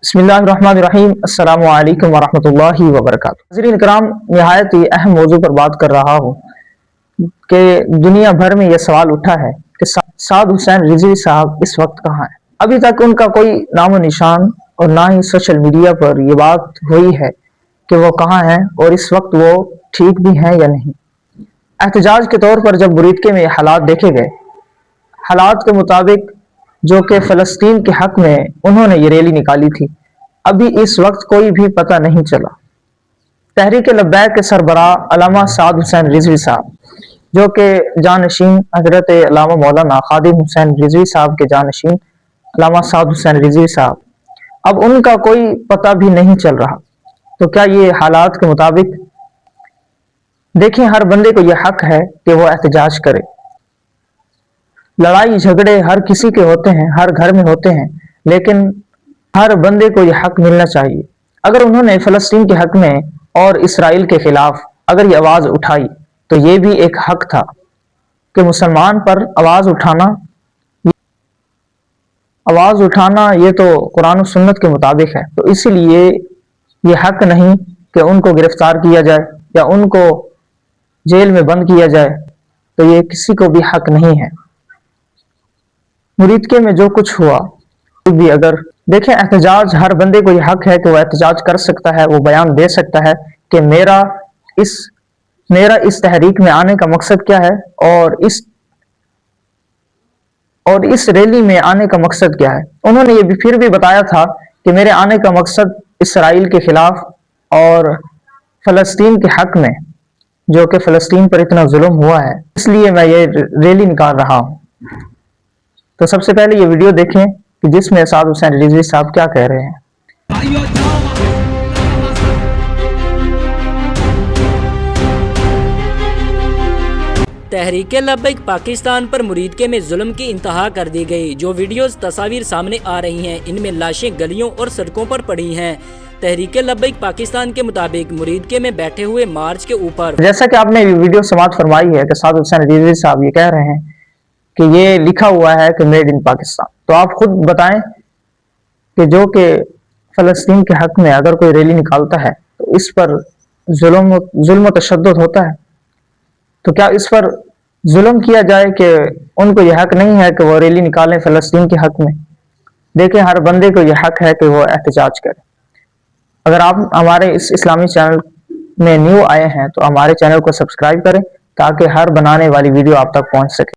बिस्मिल्लाहिर्रहमानिर्रहीम। अस्सलामु अलैकुम वरहमतुल्लाहि वबरकातुहू। नाज़रीन इकराम, निहायत ही अहम मौजू पर बात कर रहा हूँ कि दुनिया भर में यह सवाल उठा है कि साद हुसैन रिजवी साहब इस वक्त कहाँ हैं। अभी तक उनका कोई नामो निशान और ना ही सोशल मीडिया पर यह बात हुई है कि वो कहाँ हैं और इस वक्त वो ठीक भी हैं या नहीं। एहतजाज के तौर पर जब बुरीदके में हालात देखे गए, हालात के मुताबिक जो कि फ़लस्तीन के हक में उन्होंने ये रैली निकाली थी, अभी इस वक्त कोई भी पता नहीं चला। तहरीक लब्बैक के सरबराह अल्लामा साद हुसैन रिजवी साहब, जो कि जानशीन हजरत अल्लामा मौलाना खादिम हुसैन रिजवी साहब के जानशीन अल्लामा साद हुसैन रिजवी साहब, अब उनका कोई पता भी नहीं चल रहा। तो क्या ये हालात के मुताबिक, देखें, हर बंदे को यह हक है कि वो एहतजाज करे। लड़ाई झगड़े हर किसी के होते हैं, हर घर में होते हैं, लेकिन हर बंदे को यह हक मिलना चाहिए। अगर उन्होंने फ़लस्तीन के हक में और इसराइल के खिलाफ अगर ये आवाज़ उठाई तो ये भी एक हक था कि मुसलमान पर आवाज़ उठाना ये तो कुरान और सुन्नत के मुताबिक है। तो इसीलिए ये हक नहीं कि उनको गिरफ्तार किया जाए या उनको जेल में बंद किया जाए, तो ये किसी को भी हक नहीं है। मुरीदके में जो कुछ हुआ भी, अगर देखें, एहतजाज हर बंदे को यह हक है कि वह एहतजाज कर सकता है, वो बयान दे सकता है कि मेरा इस तहरीक में आने का मकसद क्या है और इस रैली में आने का मकसद क्या है। उन्होंने ये भी फिर भी बताया था कि मेरे आने का मकसद इसराइल के खिलाफ और फ़लस्तीन के हक में, जो कि फ़लस्तीन पर इतना जुल्म हुआ है, इसलिए मैं ये रैली निकाल रहा हूँ। तो सबसे पहले ये वीडियो देखें कि जिसमें साद हुसैन रिजवी साहब क्या कह रहे हैं। तहरीक लब्बैक पाकिस्तान पर मुरीदके में जुल्म की इंतहा कर दी गई। जो वीडियोस तस्वीर सामने आ रही हैं, इनमें लाशें गलियों और सड़कों पर पड़ी हैं। तहरीक लब्बैक पाकिस्तान के मुताबिक मुरीदके में बैठे हुए मार्च के ऊपर, जैसा कि आपने वीडियो समाअत फरमाई है कि साद हुसैन रिजवी साहब ये कह रहे हैं कि ये लिखा हुआ है कि मेड इन पाकिस्तान। तो आप खुद बताएं कि जो कि फ़लस्तीन के हक में अगर कोई रैली निकालता है तो इस पर जुल्म तशद्दुद होता है। तो क्या इस पर जुल्म किया जाए कि उनको यह हक नहीं है कि वो रैली निकालें फ़लस्तीन के हक में। देखें, हर बंदे को यह हक है कि वो एहतजाज करे। अगर आप हमारे इस इस्लामी चैनल में न्यू आए हैं तो हमारे चैनल को सब्सक्राइब करें ताकि हर बनाने वाली वीडियो आप तक पहुंच सके।